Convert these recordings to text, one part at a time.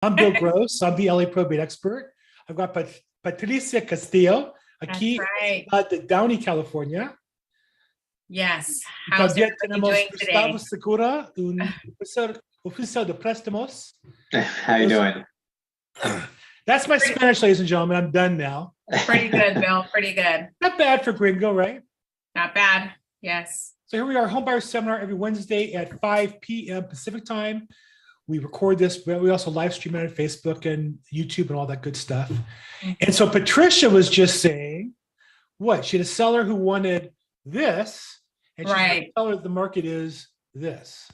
I'm Bill Gross. I'm the LAProbate expert. I've got Patricia Castillo That's aquí right. de Downey, California. Yes. Y How's también everybody tenemos doing Gustavo today? Segura, un oficial de préstamos. How you doing? That's my Spanish, ladies and gentlemen. I'm done now. Pretty good, Bill. Pretty good. Not bad for Gringo, right? Not bad. Yes. So here we are, home buyer seminar every Wednesday at 5 p.m. Pacific time. We record this, but we also live stream it on Facebook and YouTube and all that good stuff. And so Patricia was just saying, what? She had a seller who wanted this, and she's Right. going to tell her the market is this.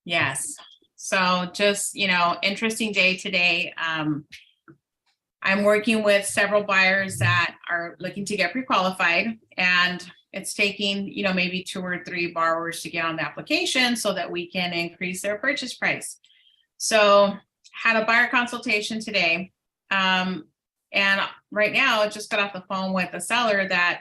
Yes. So just, interesting day today. I'm working with several buyers that are looking to get pre-qualified, and it's taking, maybe 2 or 3 borrowers to get on the application so that we can increase their purchase price. So had a buyer consultation today. And right now I just got off the phone with a seller that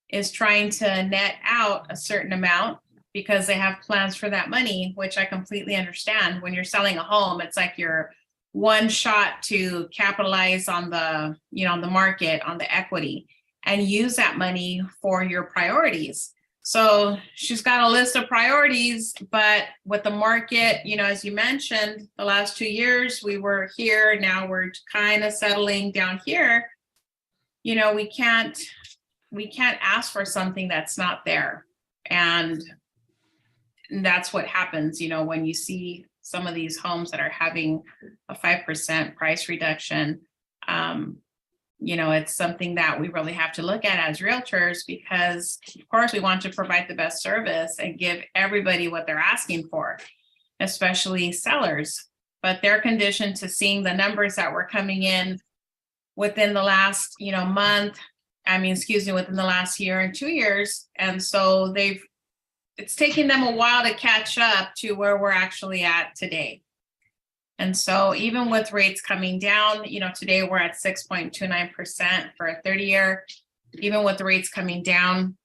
is trying to net out a certain amount because they have plans for that money, which I completely understand. When you're selling a home, it's like you're one shot to capitalize on the, on the market, on the equity, and use that money for your priorities. So she's got a list of priorities, but with the market, as you mentioned, the last 2 years, we were here. Now we're kind of settling down here. We can't ask for something that's not there. And that's what happens, when you see some of these homes that are having a 5% price reduction. It's something that we really have to look at as realtors, because of course we want to provide the best service and give everybody what they're asking for, especially sellers. But they're conditioned to seeing the numbers that were coming in within the last, month. Within the last year and 2 years. And so it's taking them a while to catch up to where we're actually at today. And so even with rates coming down, today we're at 6.29% for a 30-year. Even with the rates coming down,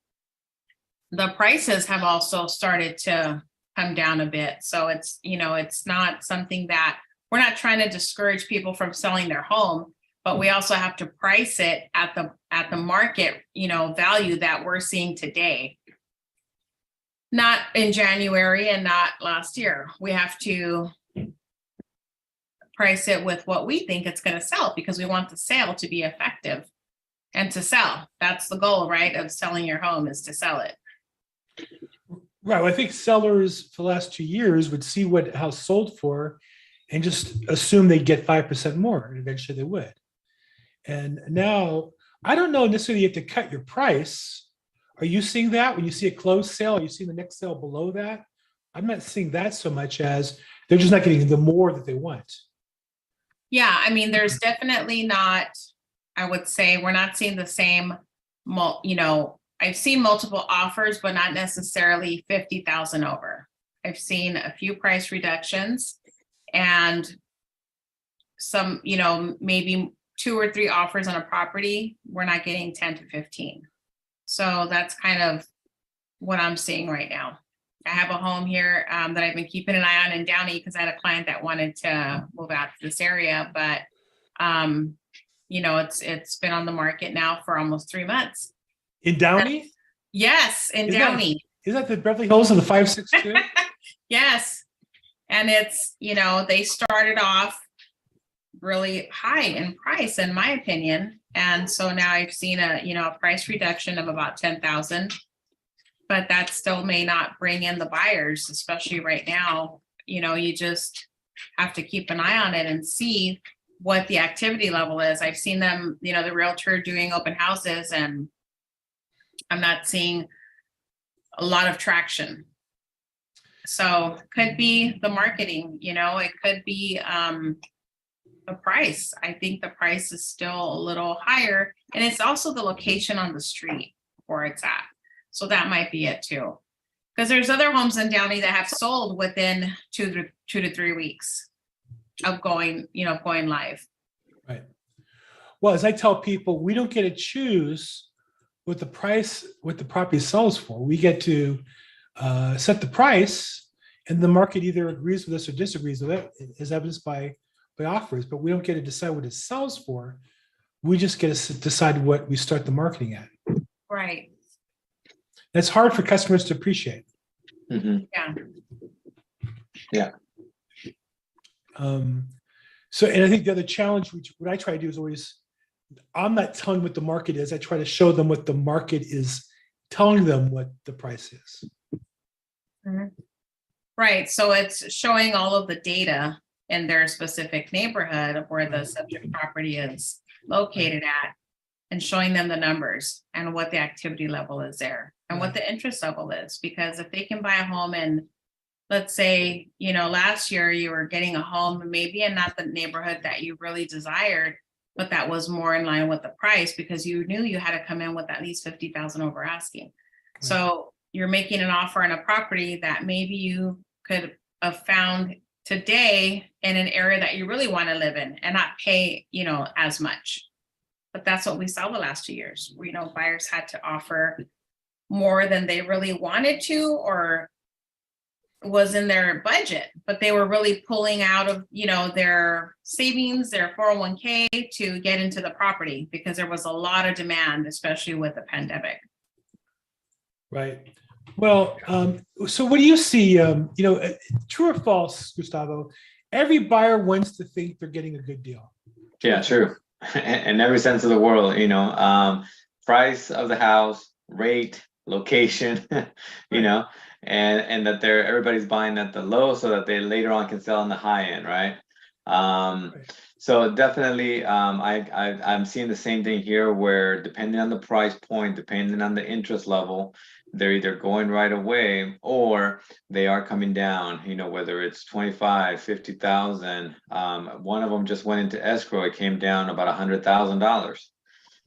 the prices have also started to come down a bit. So it's, it's not something that we're not trying to discourage people from selling their home, but we also have to price it at the market, value that we're seeing today. Not in January and not last year. We have to price it with what we think it's going to sell, because we want the sale to be effective and to sell. That's the goal, right? Of selling your home, is to sell it. Right. Well, I think sellers for the last 2 years would see what a house sold for and just assume they'd get 5% more, and eventually they would. And now, I don't know necessarily you have to cut your price. Are you seeing that when you see a closed sale? Are you seeing the next sale below that? I'm not seeing that so much as they're just not getting the more that they want. Yeah, there's definitely not, I would say we're not seeing the same, I've seen multiple offers, but not necessarily 50,000 over. I've seen a few price reductions and some, maybe 2 or 3 offers on a property. We're not getting 10 to 15. So that's kind of what I'm seeing right now. I have a home here that I've been keeping an eye on in Downey, because I had a client that wanted to move out to this area, but it's been on the market now for almost 3 months. In Downey? Yes, in Downey. Is that the Beverly Hills of the 562? Yes. And it's, they started off really high in price, in my opinion. And so now I've seen a price reduction of about 10,000. But that still may not bring in the buyers, especially right now. You just have to keep an eye on it and see what the activity level is. I've seen them, the realtor doing open houses, and I'm not seeing a lot of traction. So could be the marketing, it could be the price. I think the price is still a little higher, and it's also the location on the street where it's at. So that might be it too, because there's other homes in Downey that have sold within 2 to 3 weeks of going live. Right. Well, as I tell people, we don't get to choose what the property sells for. We get to set the price, and the market either agrees with us or disagrees with it, as evidenced by by offers, but we don't get to decide what it sells for. We just get to decide what we start the marketing at. Right. That's hard for customers to appreciate. Yeah. Yeah. So, and I think the other challenge, which what I try to do is always, I'm not telling what the market is. I try to show them what the market is telling them what the price is. Right. So it's showing all of the data in their specific neighborhood of where the subject property is located at, and showing them the numbers and what the activity level is there and what the interest level is. Because if they can buy a home and let's say, you know, last year you were getting a home maybe in not the neighborhood that you really desired, but that was more in line with the price because you knew you had to come in with at least 50,000 over asking. So you're making an offer on a property that maybe you could have found today in an area that you really want to live in and not pay, you know, as much. But that's what we saw the last 2 years. You know, buyers had to offer more than they really wanted to or was in their budget, but they were really pulling out of, you know, their savings, their 401k to get into the property because there was a lot of demand, especially with the pandemic. Right. Well, so what do you see, you know, true or false, Gustavo? Every buyer wants to think they're getting a good deal. Yeah, true. In every sense of the world, you know, price of the house, rate, location, you know, and that everybody's buying at the low so that they later on can sell on the high end, right? So definitely, I'm seeing the same thing here where depending on the price point, depending on the interest level, they're either going right away or they are coming down, you know, whether it's 25, 50,000. One of them just went into escrow. It came down about $100,000.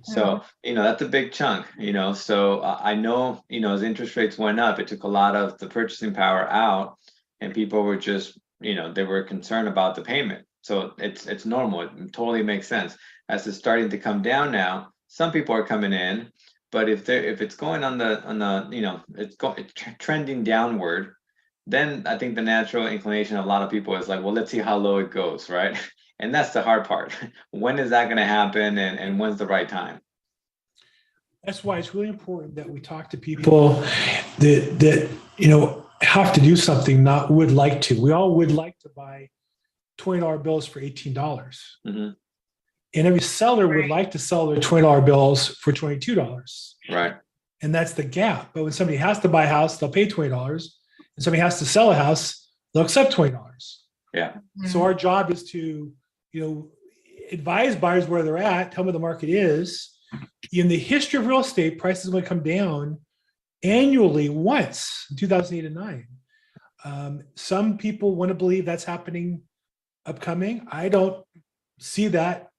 So, you know, that's a big chunk, you know, so I know, you know, as interest rates went up, it took a lot of the purchasing power out and people were just, you know, they were concerned about the payment. So it's normal. It totally makes sense. As it's starting to come down now, some people are coming in, but if it's going on the you know, it's trending downward, then I think the natural inclination of a lot of people is like, well, let's see how low it goes, right? And that's the hard part. When is that going to happen and when's the right time? That's why it's really important that we talk to people that you know, have to do something, not would like to. We all would like to buy $20 bills for $18. Mm-hmm. And every seller would like to sell their $20 bills for $22. Right. And that's the gap. But when somebody has to buy a house, they'll pay $20. And somebody has to sell a house, they'll accept $20. Yeah. So our job is to, you know, advise buyers where they're at, tell them what the market is. In the history of real estate, prices will come down annually once in 2008 and 9. Some people want to believe that's happening upcoming. I don't see that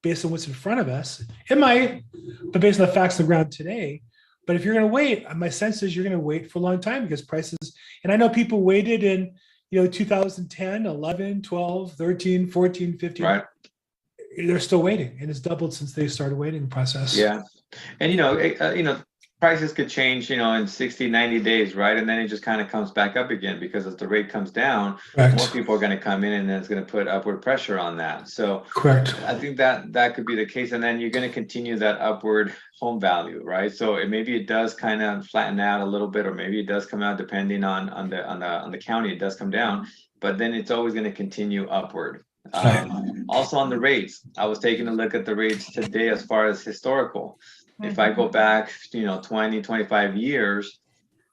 based on what's in front of us. It might, but based on the facts on the ground today. But if you're going to wait, my sense is you're going to wait for a long time because prices, and I know people waited in, you know, 2010, 11, 12, 13, 14, 15. Right. They're still waiting, and it's doubled since they started waiting process. Yeah. And, you know, prices could change, you know, in 60, 90 days, right? And then it just kind of comes back up again because as the rate comes down, Correct. more people are going to come in and then it's going to put upward pressure on that. So Correct. I think that could be the case. And then you're going to continue that upward home value, right? So maybe it does kind of flatten out a little bit, or maybe it does come out depending on the county, it does come down, but then it's always going to continue upward. Also on the rates, I was taking a look at the rates today as far as historical. If I go back, you know, 20, 25 years,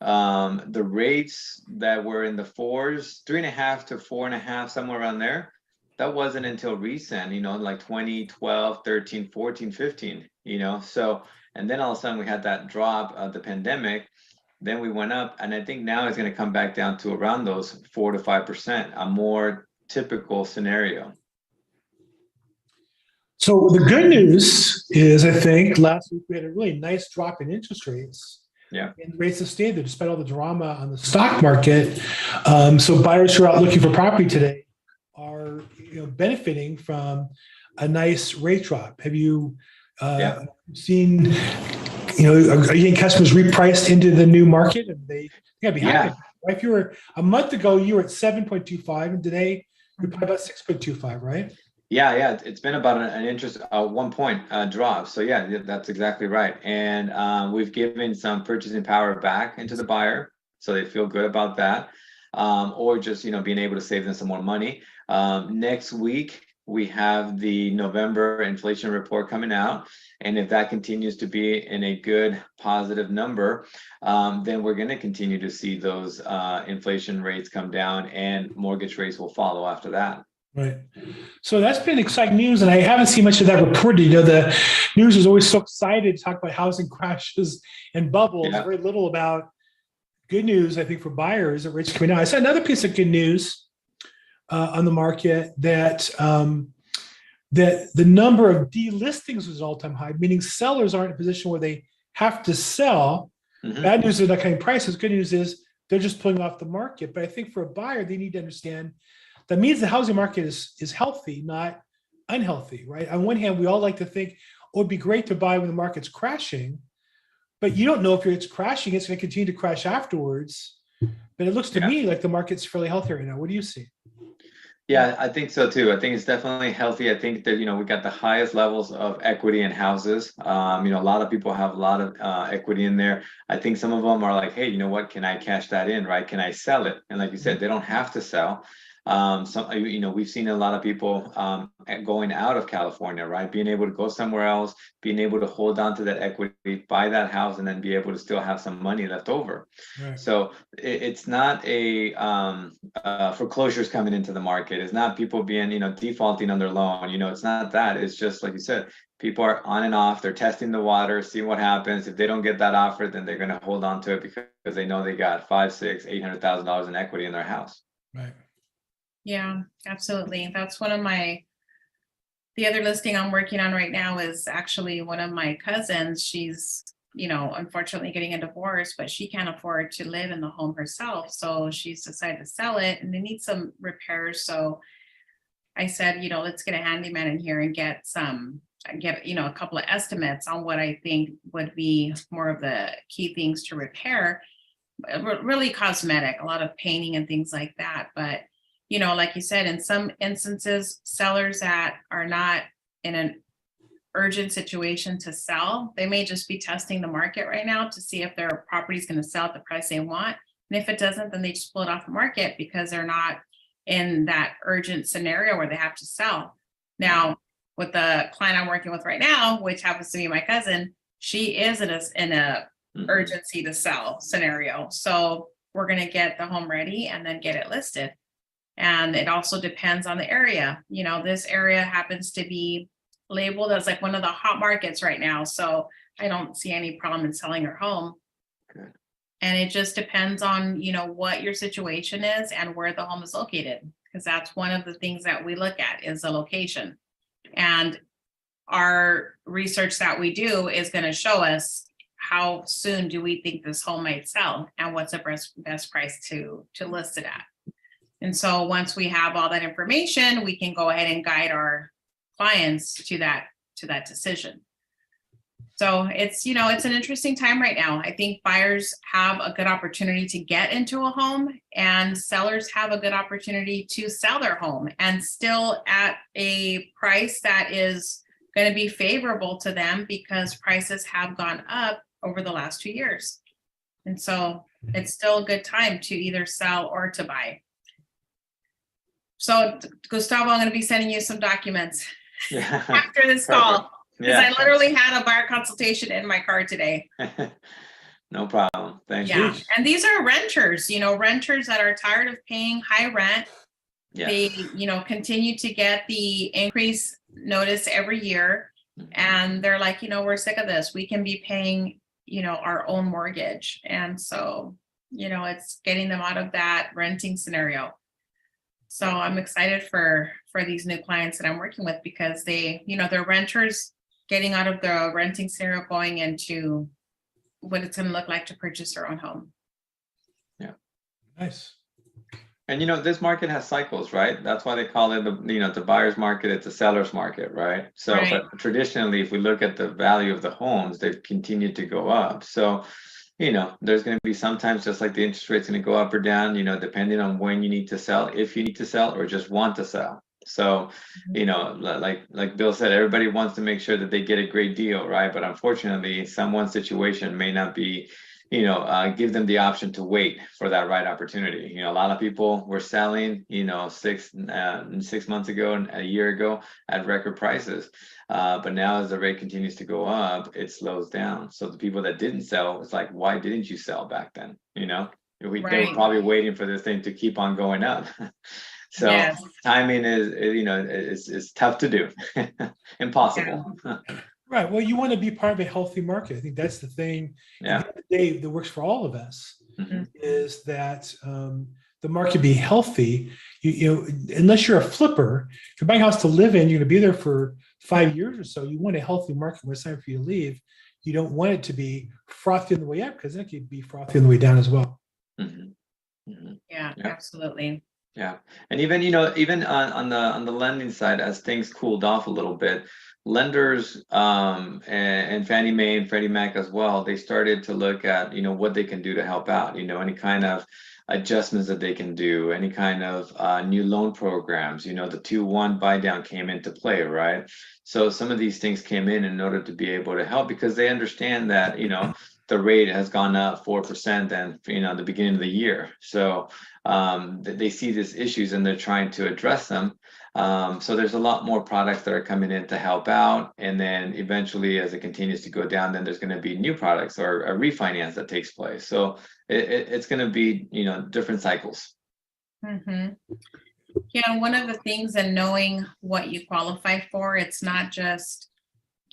the rates that were in the 4s, 3.5 to 4.5, somewhere around there, that wasn't until recent, you know, like 2012, 13, 14, 15, you know, so, and then all of a sudden we had that drop of the pandemic, then we went up, and I think now it's going to come back down to around those 4 to 5%, a more typical scenario. So the good news is, I think last week we had a really nice drop in interest rates. Yeah. And rates have stayed there despite all the drama on the stock market. So buyers who are out looking for property today are, you know, benefiting from a nice rate drop. Have you seen, you know, are you getting customers repriced into the new market? And they gotta be happy. Right? If you were a month ago, you were at 7.25, and today you're probably about 6.25, right? Yeah, it's been about an interest 1 point drop. So yeah, that's exactly right. And we've given some purchasing power back into the buyer, so they feel good about that, or just being able to save them some more money. Next week we have the November inflation report coming out, and if that continues to be in a good positive number, then we're going to continue to see those inflation rates come down, and mortgage rates will follow after that. Right. So that's been exciting news, and I haven't seen much of that reported. The news is always so excited to talk about housing crashes and bubbles. Yeah. Very little about good news, I think, for buyers that rates coming down. I saw another piece of good news on the market that that the number of delistings was all-time high, meaning sellers aren't in a position where they have to sell. Mhm. Bad news is not cutting prices. Good news is they're just pulling off the market. But I think for a buyer, they need to understand that means the housing market is healthy, not unhealthy, right? On one hand, we all like to think, oh, it'd be great to buy when the market's crashing, but you don't know if it's crashing, it's going to continue to crash afterwards. But it looks to me like the market's fairly healthy right now. What do you see? Yeah, I think so too. I think it's definitely healthy. I think that, we got the highest levels of equity in houses. A lot of people have a lot of equity in there. I think some of them are like, hey, you know what? Can I cash that in, right? Can I sell it? And like you said, they don't have to sell. We've seen a lot of people going out of California, right? Being able to go somewhere else, being able to hold on to that equity, buy that house, and then be able to still have some money left over. Right. So it's not a foreclosures coming into the market. It's not people being, defaulting on their loan. It's not that. It's just like you said, people are on and off. They're testing the water, seeing what happens. If they don't get that offer, then they're going to hold on to it because they know they got $500,000, $600,000, $800,000 in equity in their house. Right. Yeah, absolutely. That's one of the other listing I'm working on right now is actually one of my cousins. She's, unfortunately getting a divorce, but she can't afford to live in the home herself. So she's decided to sell it and they need some repairs. So I said, let's get a handyman in here and get a couple of estimates on what I think would be more of the key things to repair. Really cosmetic, a lot of painting and things like that. But like you said, in some instances, sellers that are not in an urgent situation to sell, they may just be testing the market right now to see if their property is going to sell at the price they want. And if it doesn't, then they just pull it off the market because they're not in that urgent scenario where they have to sell. Now, with the client I'm working with right now, which happens to be my cousin, she is in a urgency to sell scenario. So we're going to get the home ready and then get it listed. And it also depends on the area. This area happens to be labeled as like one of the hot markets right now. So I don't see any problem in selling her home. Good. And it just depends on, what your situation is and where the home is located. Because that's one of the things that we look at is the location. And our research that we do is going to show us how soon do we think this home might sell and what's the best price to list it at. And so once we have all that information, we can go ahead and guide our clients to that decision. So it's an interesting time right now. I think buyers have a good opportunity to get into a home and sellers have a good opportunity to sell their home and still at a price that is going to be favorable to them because prices have gone up over the last 2 years. And so it's still a good time to either sell or to buy. So Gustavo, I'm going to be sending you some documents after this call because I literally had a buyer consultation in my car today. No problem. Thank you. Yeah, and these are renters, renters that are tired of paying high rent. Yes. They, continue to get the increase notice every year. And they're like, we're sick of this. We can be paying, our own mortgage. And so, it's getting them out of that renting scenario. So I'm excited for these new clients that I'm working with because they're renters getting out of the renting scenario, going into what it's going to look like to purchase their own home. Yeah. Nice. And this market has cycles, right? That's why they call it the buyer's market. It's a seller's market, right? So, Right. But traditionally, if we look at the value of the homes, they've continued to go up. So, there's going to be sometimes just like the interest rate's going to go up or down, depending on when you need to sell, if you need to sell or just want to sell. So, like Bill said, everybody wants to make sure that they get a great deal, right? But unfortunately, someone's situation may not be, give them the option to wait for that right opportunity. A lot of people were selling, 6 months ago and a year ago at record prices. But now as the rate continues to go up, it slows down. So the people that didn't sell, it's like, why didn't you sell back then? They were Right. probably waiting for this thing to keep on going up. So Yes. timing is tough to do, impossible. Right. Well, you want to be part of a healthy market. I think that's the thing. Yeah. At the end of the day, that works for all of us Mhm. is that the market be healthy. Unless you're a flipper, if you're buying a house to live in, you're going to be there for 5 years or so. You want a healthy market when it's time for you to leave. You don't want it to be frothy on the way up because it could be frothy on the way down as well. Mhm. Mhm. Yeah, Yeah. absolutely. Yeah, and even even on the lending side, as things cooled off a little bit, lenders and Fannie Mae and Freddie Mac as well, they started to look at what they can do to help out. Any kind of adjustments that they can do, any kind of new loan programs. The 2-1 buy down came into play, right? So some of these things came in order to be able to help because they understand that the rate has gone up 4% than the beginning of the year. So they see these issues and they're trying to address them. So there's a lot more products that are coming in to help out. And then eventually, as it continues to go down, then there's going to be new products or a refinance that takes place. So it's going to be, different cycles. Mm-hmm. Yeah, one of the things in knowing what you qualify for, it's not just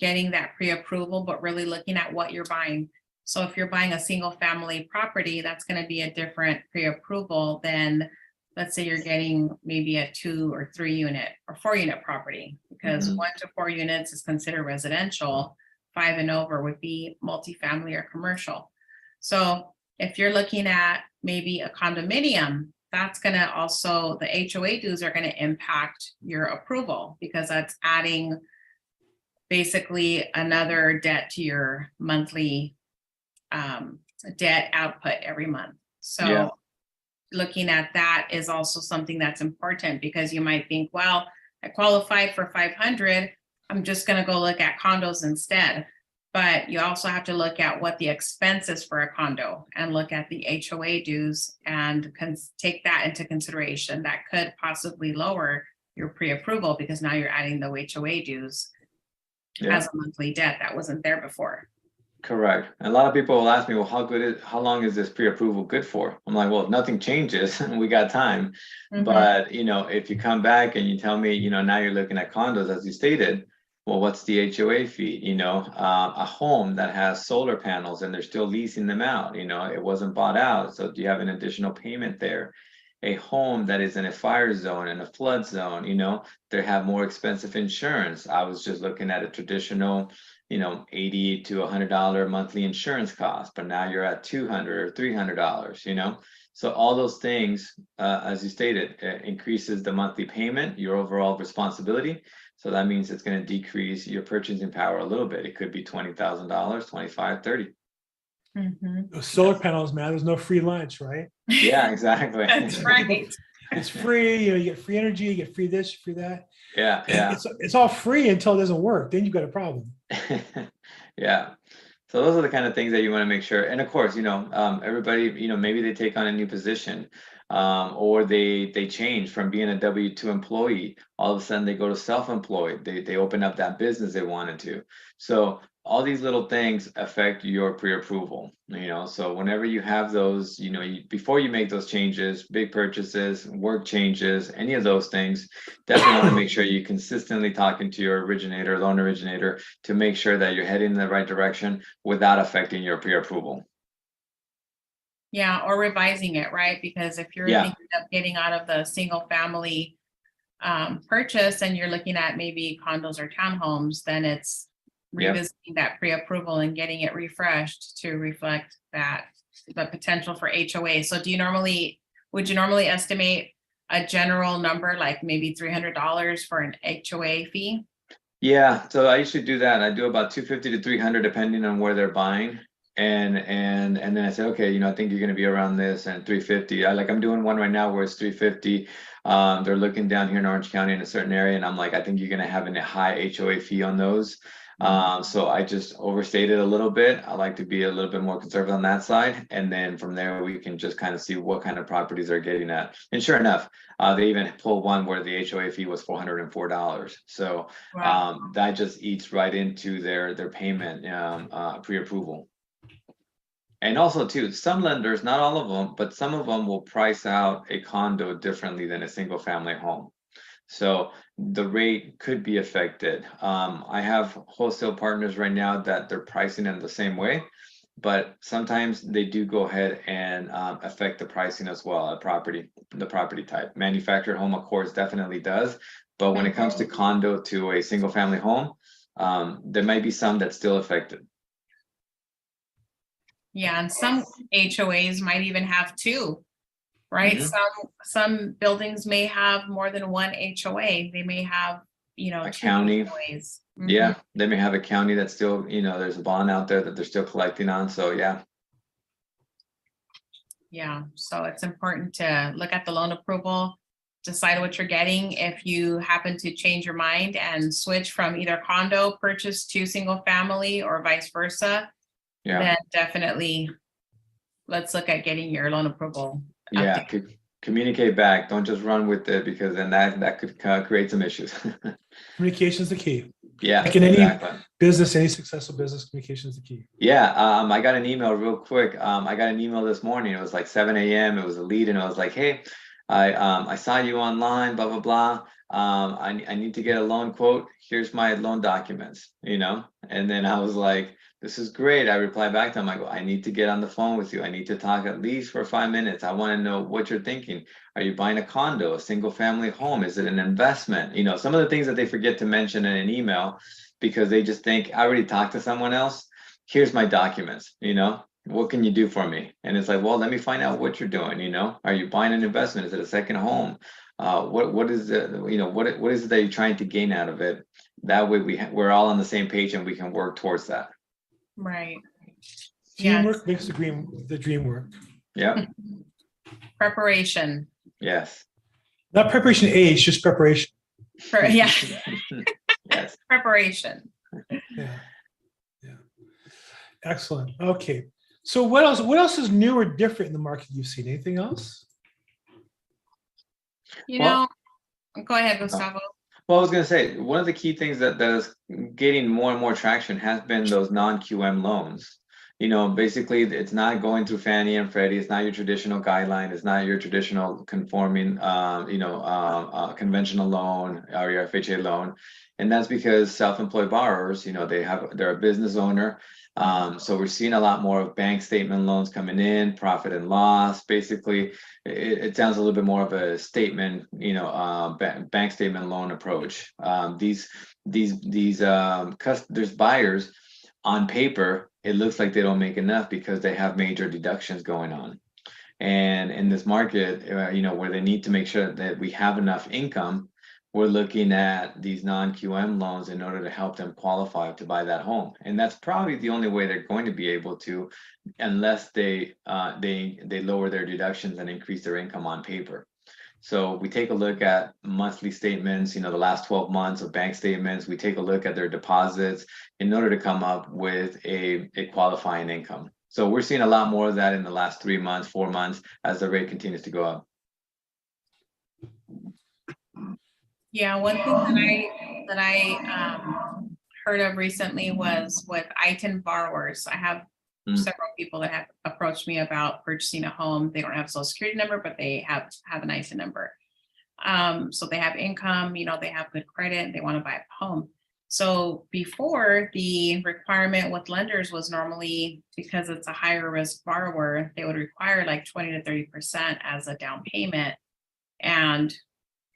getting that pre-approval, but really looking at what you're buying. So if you're buying a single family property, that's going to be a different pre-approval than, let's say you're getting maybe a 2 or 3 unit or 4 unit property, because 1 to 4 units is considered residential. 5 and over would be multifamily or commercial. So if you're looking at maybe a condominium, that's going to also, the HOA dues are going to impact your approval because that's adding basically another debt to your monthly debt output every month. So Yeah. looking at that is also something that's important because you might think, well, I qualified for 500. I'm just going to go look at condos instead. But you also have to look at what the expense is for a condo and look at the HOA dues and take that into consideration. That could possibly lower your pre-approval because now you're adding the HOA dues as a monthly debt that wasn't there before. Correct. A lot of people will ask me, well, how long is this pre-approval good for? I'm like, well, if nothing changes, we got time. But, if you come back and you tell me, now you're looking at condos, as you stated, well, what's the HOA fee? A home that has solar panels and they're still leasing them out, it wasn't bought out. So do you have an additional payment there? A home that is in a fire zone and a flood zone, they have more expensive insurance. I was just looking at a traditional, $80 to $100 monthly insurance cost, but now you're at $200 or $300, So all those things, as you stated, increases the monthly payment, your overall responsibility. So that means it's going to decrease your purchasing power a little bit. It could be $20,000, 25, 30. Those solar panels, man, there's no free lunch, right? Yeah, exactly. That's right. It's free. You get free energy, you get free this, free that. Yeah. It's all free until it doesn't work. Then you've got a problem. Yeah. So those are the kind of things that you want to make sure. And of course, everybody, maybe they take on a new position, or they change from being a W-2 employee. All of a sudden they go to self-employed. They open up that business they wanted to. So all these little things affect your pre-approval, so whenever you have those, before you make those changes, big purchases, work changes, any of those things, definitely want to make sure you're consistently talking to your loan originator, to make sure that you're heading in the right direction without affecting your pre-approval. Yeah, or revising it, right? Because if you're thinking of getting out of the single family purchase and you're looking at maybe condos or townhomes, then it's revisiting that pre-approval and getting it refreshed to reflect that the potential for HOA. So would you normally estimate a general number, like maybe $300 for an HOA fee? Yeah, so I usually do that. I do about $250 to $300 depending on where they're buying. and then I said, okay, I think you're going to be around this and 350. I'm doing one right now where it's 350. They're looking down here in Orange County in a certain area, and I'm like, I think you're going to have a high HOA fee on those. So I just overstated a little bit. I like to be a little bit more conservative on that side, and then from there we can just kind of see what kind of properties they're getting at. And sure enough, they even pulled one where the HOA fee was $404. So Wow. that just eats right into their payment pre-approval. And also too, some lenders, not all of them, but some of them will price out a condo differently than a single family home. So the rate could be affected. I have wholesale partners right now that they're pricing in the same way, but sometimes they do go ahead and affect the pricing as well, the property type. Manufactured home, of course, definitely does. But when it comes to condo to a single family home, there might be some that's still affected. Yeah, and some HOAs might even have two, right? Mhm. Some buildings may have more than one HOA. They may have, A two county. HOAs. Yeah, they may have a county that's still, there's a bond out there that they're still collecting on. So yeah. Yeah, so it's important to look at the loan approval, decide what you're getting. If you happen to change your mind and switch from either condo purchase to single family or vice versa, Yeah. then definitely let's look at getting your loan approval. Yeah. Communicate back. Don't just run with it, because then that could create some issues. Communication is the key. Yeah, Like in any exactly. business, any successful business, communication is the key. Yeah, I got an email real quick. I got an email this morning. It was like 7 a.m. It was a lead, and I was like, "Hey, I saw you online, blah blah blah. I need to get a loan quote. Here's my loan documents, And then I was like, "This is great." I replied back to him. I go, "I need to get on the phone with you. I need to talk at least for 5 minutes. I want to know what you're thinking. Are you buying a condo, a single family home? Is it an investment? Some of the things that they forget to mention in an email, because they just think, I already talked to someone else. Here's my documents, what can you do for me? And it's like, well, let me find out what you're doing. Are you buying an investment? Is it a second home? What is it, what is it that you're trying to gain out of it? That way we're all on the same page and we can work towards that. Right. Teamwork makes the dream work. Yeah. Preparation. Yes. Not preparation A, it's just preparation. Yeah. Yes. Preparation. Yeah. Excellent. Okay. So what else is new or different in the market you've seen? Anything else? Go ahead, Gustavo. Well, I was going to say, one of the key things that is getting more and more traction has been those non-QM loans. Basically, it's not going through Fannie and Freddie. It's not your traditional guideline. It's not your traditional conforming, conventional loan or your FHA loan. And that's because self-employed borrowers, they're a business owner. So we're seeing a lot more of bank statement loans coming in, profit and loss. Basically, it sounds a little bit more of a statement, bank statement loan approach. There's buyers on paper. It looks like they don't make enough because they have major deductions going on. And in this market, where they need to make sure that we have enough income, we're looking at these non-QM loans in order to help them qualify to buy that home. And that's probably the only way they're going to be able to, unless they lower their deductions and increase their income on paper. So we take a look at monthly statements, the last 12 months of bank statements. We take a look at their deposits in order to come up with a qualifying income. So we're seeing a lot more of that in the last 3 months, 4 months, as the rate continues to go up. Yeah, one thing that I heard of recently was with ITIN borrowers. I have several people that have approached me about purchasing a home. They don't have a social security number, but they have an ITIN number. So they have income, they have good credit, and they want to buy a home. So before, the requirement with lenders was normally, because it's a higher risk borrower, they would require like 20 to 30% as a down payment. And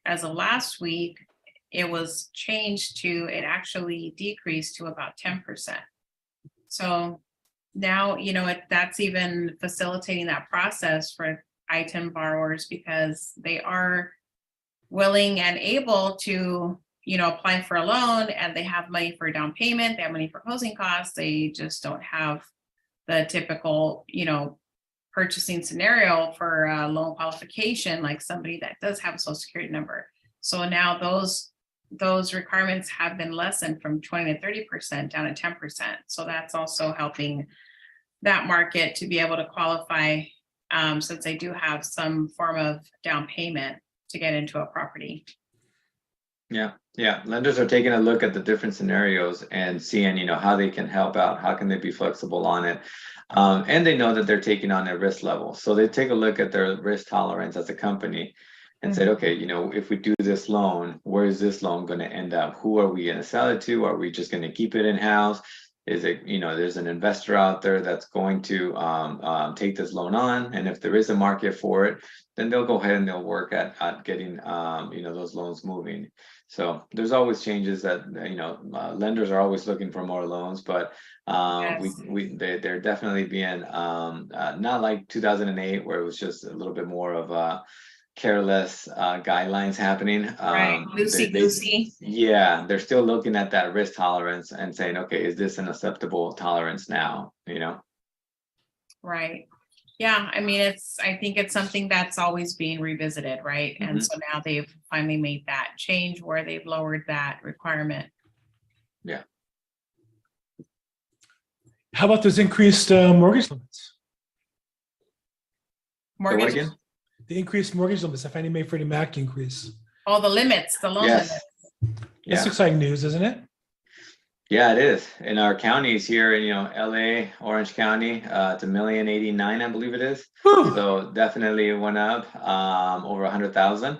as of last week, it was changed to, it actually decreased to about 10%. So now, that's even facilitating that process for ITIN borrowers, because they are willing and able to, apply for a loan, and they have money for a down payment, they have money for closing costs. They just don't have the typical, purchasing scenario for a loan qualification, like somebody that does have a social security number. So now those requirements have been lessened from 20 to 30% down to 10%. So that's also helping that market to be able to qualify, since they do have some form of down payment to get into a property. Yeah. Lenders are taking a look at the different scenarios and seeing, how they can help out, how can they be flexible on it. And they know that they're taking on a risk level. So they take a look at their risk tolerance as a company and said, okay, if we do this loan, where is this loan going to end up? Who are we going to sell it to? Are we just going to keep it in-house? Is it, there's an investor out there that's going to take this loan on. And if there is a market for it, then they'll go ahead and they'll work at getting, those loans moving. So there's always changes that, lenders are always looking for more loans, but Yes. they're definitely being not like 2008, where it was just a little bit more of careless guidelines happening. Right, loosey-goosey. Yeah, they're still looking at that risk tolerance and saying, okay, is this an acceptable tolerance now? Right. Yeah, I mean, I think it's something that's always being revisited, right? And so now they've finally made that change where they've lowered that requirement. Yeah. How about those increased mortgage limits? So what again? The increased mortgage limits, if Fannie Mae, Freddie Mac increase. Oh, the limits, the loan Yes. limits. That's exciting news, isn't it? Yeah, it is. In our counties here in, LA, Orange County, it's $1,089,000, I believe it is. Whew. So definitely it went up over 100,000.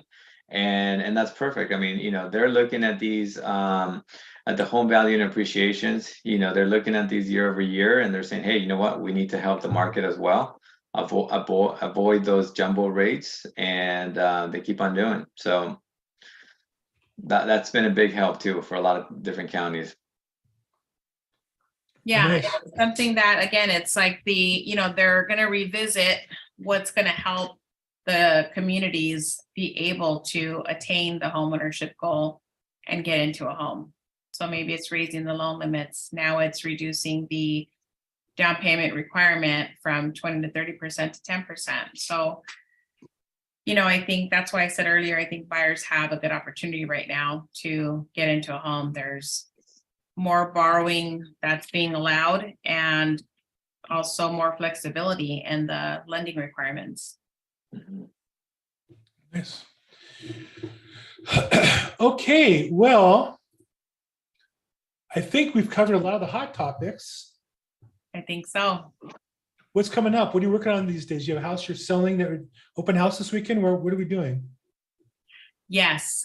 And that's perfect. I mean, they're looking at these at the home value and appreciations, they're looking at these year over year and they're saying, hey, you know what, we need to help the market as well. Avoid those jumbo rates, and they keep on doing. So that's been a big help too for a lot of different counties. Yeah, Nice. it's something that, again, it's like they're going to revisit what's going to help the communities be able to attain the homeownership goal and get into a home. So maybe it's raising the loan limits. Now it's reducing the down payment requirement from 20 to 30% to 10%. So, I think that's why I said earlier, I think buyers have a good opportunity right now to get into a home. There's more borrowing that's being allowed and also more flexibility in the lending requirements. Nice. Okay, well, I think we've covered a lot of the hot topics. I think so. What's coming up? What are you working on these days? You have a house you're selling, that open house this weekend? What are we doing? Yes.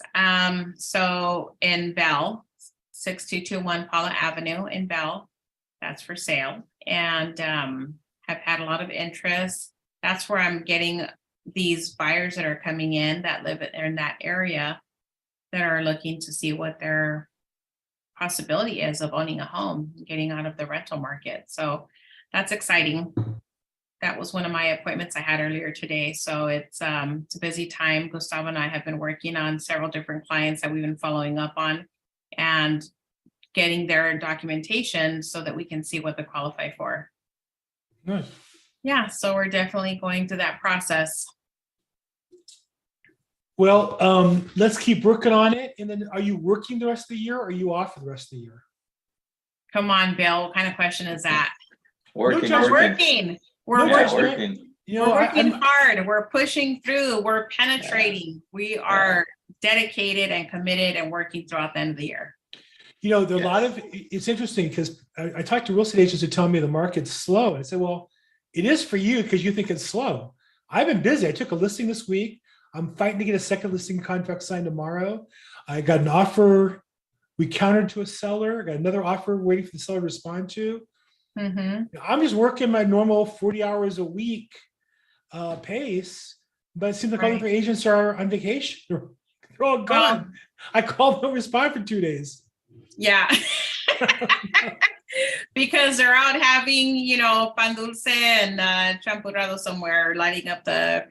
So in Bell, 6221 Paula Avenue in Bell, that's for sale, and have had a lot of interest. That's where I'm getting these buyers that are coming in that live in that area that are looking to see what their possibility is of owning a home, getting out of the rental market. So that's exciting. That was one of my appointments I had earlier today. So it's a busy time. Gustavo and I have been working on several different clients that we've been following up on and getting their documentation so that we can see what they qualify for. Nice. Yeah, so we're definitely going through that process. Well, let's keep working on it. And then are you working the rest of the year or are you off for the rest of the year? Come on, Bill. What kind of question is that? Working. No, We're working. We're No working. Working. We're working hard. We're pushing through. We're penetrating. We are dedicated and committed and working throughout the end of the year. There are a lot of, it's interesting because I talked to real estate agents who tell me the market's slow. I said, well, it is for you because you think it's slow. I've been busy. I took a listing this week. I'm fighting to get a second listing contract signed tomorrow. I got an offer. We countered to a seller. Got another offer waiting for the seller to respond to. I'm just working my normal 40 hours a week pace, but it seems like all the other agents are on vacation. They're all gone. I called them, respond for 2 days. Yeah. Because they're out having, pan dulce and champurrado somewhere, lighting up they're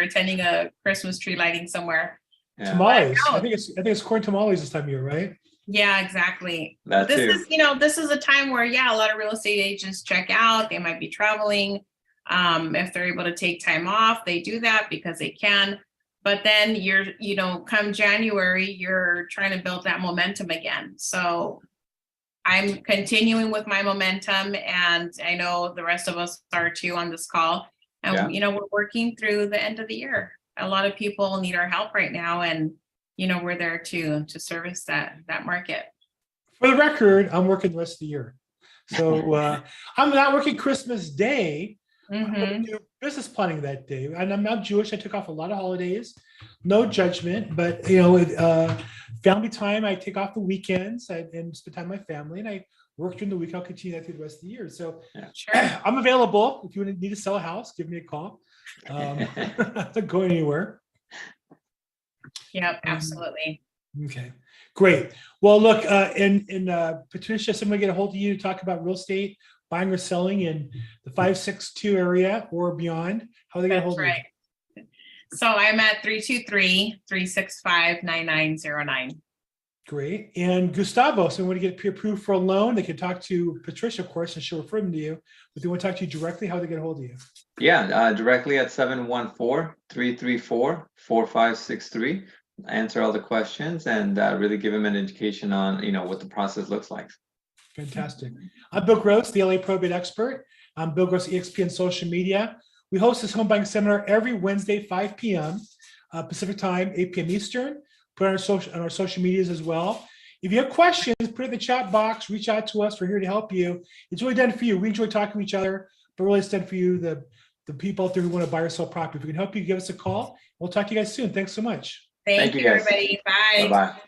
attending a Christmas tree lighting somewhere. Yeah. Tamales. I think it's corn tamales this time of year, right? Yeah, exactly. That This too. is, this is a time where, yeah, a lot of real estate agents check out. They might be traveling. If they're able to take time off, they do that because they can. But then come January, you're trying to build that momentum again. So I'm continuing with my momentum, and I know the rest of us are too on this call. And, we're working through the end of the year. A lot of people need our help right now, and we're there to service that market. For the record, I'm working the rest of the year. So I'm not working Christmas Day. I'm going to do business planning that day. And I'm not Jewish. I took off a lot of holidays. No judgment, but family time, I take off the weekends and spend time with my family, and I work during the week. I'll continue that through the rest of the year. So Sure. I'm available. If you need to sell a house, give me a call. Not going anywhere. Yep, absolutely. Okay, great. Well, look, Patricia, somebody get a hold of you to talk about real estate, buying or selling in the 562 area or beyond. How they get a hold That's right. So I'm at 323-365-9909. Great. And Gustavo, so when to get pre-approved for a loan, they can talk to Patricia, of course, and she'll refer them to you. But they want to talk to you directly, how they get a hold of you? Yeah, directly at 714-334-4563. Answer all the questions and really give them an indication on what the process looks like. Fantastic. I'm Bill Gross, the LA Probate expert. I'm Bill Gross, EXP on social media. We host this home buying seminar every Wednesday, 5 p.m. Pacific time, 8 p.m. Eastern. Put it on our social medias as well. If you have questions, put it in the chat box, reach out to us. We're here to help you. It's really done for you. We enjoy talking to each other, but really it's done for you, the people out there who want to buy or sell property. If we can help you, give us a call. We'll talk to you guys soon. Thanks so much. Thank you, guys. everybody. Bye. Bye-bye.